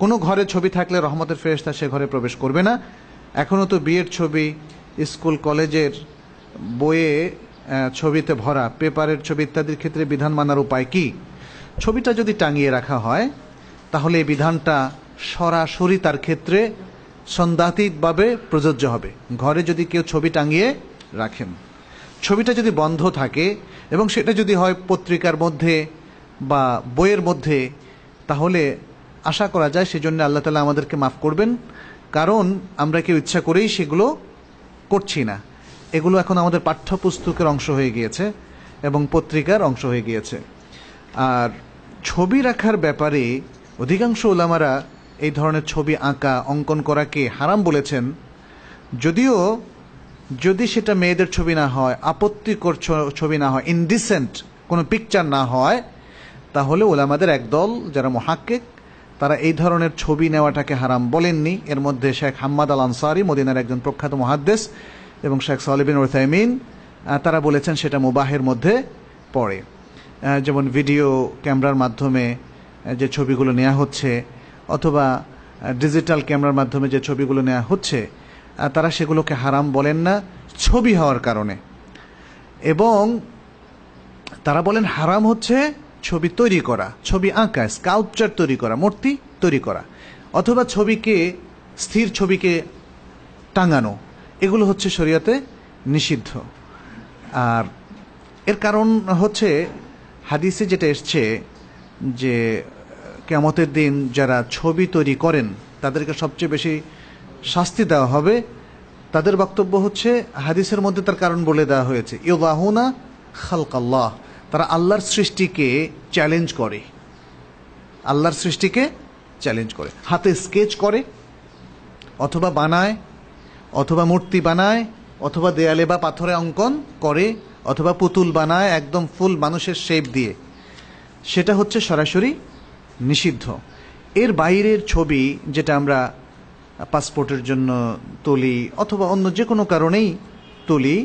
কোনো ঘরে ছবি থাকলে রহমতের ফেরেশতা সে ঘরে প্রবেশ করবে না। এখনও তো বিয়ের ছবি স্কুল কলেজের বইয়ে ছবিতে ভরা, পেপারের ছবি ইত্যাদির ক্ষেত্রে বিধান মানার উপায় কি? ছবিটা যদি টাঙিয়ে রাখা হয় তাহলে এই বিধানটা সরাসরি তার ক্ষেত্রে সন্দেহাতীতভাবে প্রযোজ্য হবে। ঘরে যদি কেউ ছবি টাঙিয়ে রাখেন, ছবিটা যদি বন্ধ থাকে এবং সেটা যদি হয় পত্রিকার মধ্যে বা বইয়ের মধ্যে, তাহলে আশা করা যায় সেজন্য আল্লাহ তাআলা আমাদেরকে মাফ করবেন, কারণ আমরা কেউ ইচ্ছা করেই সেগুলো করছি না। এগুলো এখন আমাদের পাঠ্যপুস্তকের অংশ হয়ে গিয়েছে এবং পত্রিকার অংশ হয়ে গিয়েছে। আর ছবি রাখার ব্যাপারে অধিকাংশ উলামারা এই ধরনের ছবি আঁকা অঙ্কন করাকে হারাম বলেছেন, যদিও যদি সেটা মেয়েদের ছবি না হয়, আপত্তিকর ছবি না হয়, ইনডিসেন্ট কোনো পিকচার না হয়, তাহলে উলামাদের একদল যারা মুহাক্কিক তারা এই ধরনের ছবি নেওয়াটাকে হারাম বলেননি। এর মধ্যে শেখ হাম্মাদ আল আনসারী, মদিনার একজন প্রখ্যাত মুহাদ্দিস, এবং শেখ সালেহ বিন উসাইমিন, তারা বলেছেন সেটা মুবাহের মধ্যে পড়ে। যেমন ভিডিও ক্যামেরার মাধ্যমে যে ছবিগুলো নেওয়া হচ্ছে অথবা ডিজিটাল ক্যামেরার মাধ্যমে যে ছবিগুলো নেওয়া হচ্ছে, তারা সেগুলোকে হারাম বলেন না ছবি হওয়ার কারণে। এবং তারা বলেন হারাম হচ্ছে ছবি তৈরি করা, ছবি আঁকা, স্কাল্পচার তৈরি করা, মূর্তি তৈরি করা, অথবা ছবিকে, স্থির ছবিকে টাঙানো, এগুলো হচ্ছে শরীয়তে নিষিদ্ধ। আর এর কারণ হচ্ছে হাদিসে যেটা এসছে যে কিয়ামতের দিন যারা ছবি তৈরি করেন তাদেরকে সবচেয়ে বেশি শাস্তি দেওয়া হবে। তাদের বক্তব্য হচ্ছে হাদিসের মধ্যে তার কারণ বলে দেওয়া হয়েছে, ইউদাহুনা খালকাল্লাহ, তারা আল্লাহর সৃষ্টিকে চ্যালেঞ্জ করে, আল্লাহর সৃষ্টিকে চ্যালেঞ্জ করে, হাতে স্কেচ করে অথবা বানায়, অথবা মূর্তি বানায়, অথবা দেয়ালে বা পাথরে অঙ্কন করে, অথবা পুতুল বানায় একদম ফুল মানুষের শেপ দিয়ে, সেটা হচ্ছে সরাসরি নিষিদ্ধ। এর বাইরের ছবি যেটা আমরা পাসপোর্টের জন্য তুলি অথবা অন্য যে কোনো কারণেই তুলি,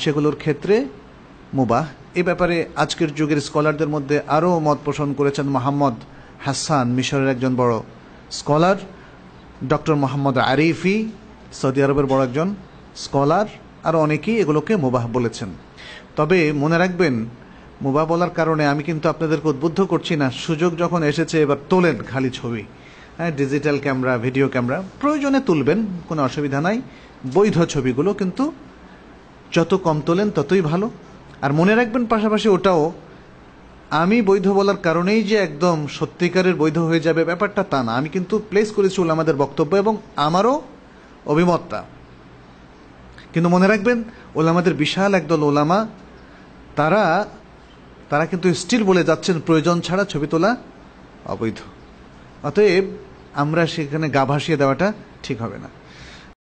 সেগুলোর ক্ষেত্রে মুবাহ। এ ব্যাপারে আজকের যুগের স্কলারদের মধ্যে আরও মত পোষণ করেছেন মোহাম্মদ হাসান, মিশরের একজন বড় scholar, doctor Mohammad Arifi, Saudi আরবের বড় একজন স্কলার, আরও অনেকেই এগুলোকে মুবাহ বলেছেন। তবে মনে রাখবেন, মুবাহ বলার কারণে আমি কিন্তু আপনাদেরকে উদ্বুদ্ধ করছি না, সুযোগ যখন এসেছে এবার তোলেন খালি ছবি, হ্যাঁ, ডিজিটাল ক্যামেরা, ভিডিও ক্যামেরা প্রয়োজনে তুলবেন, কোনো অসুবিধা নাই, বৈধ ছবিগুলো কিন্তু যত কম তোলেন ততই ভালো। আর মনে রাখবেন পাশাপাশি ওটাও, আমি বৈধ বলার কারণেই যে একদম সত্যিকারের বৈধ হয়ে যাবে ব্যাপারটা তা না। আমি কিন্তু প্লেস করেছি ওলামাদের বক্তব্য এবং আমারও অভিমতটা, কিন্তু মনে রাখবেন ওলামাদের বিশাল একদল ওলামা তারা কিন্তু স্টিল বলে যাচ্ছেন প্রয়োজন ছাড়া ছবি তোলা অবৈধ। অতএব আমরা সেখানে গা ভাসিয়ে দেওয়াটা ঠিক হবে না।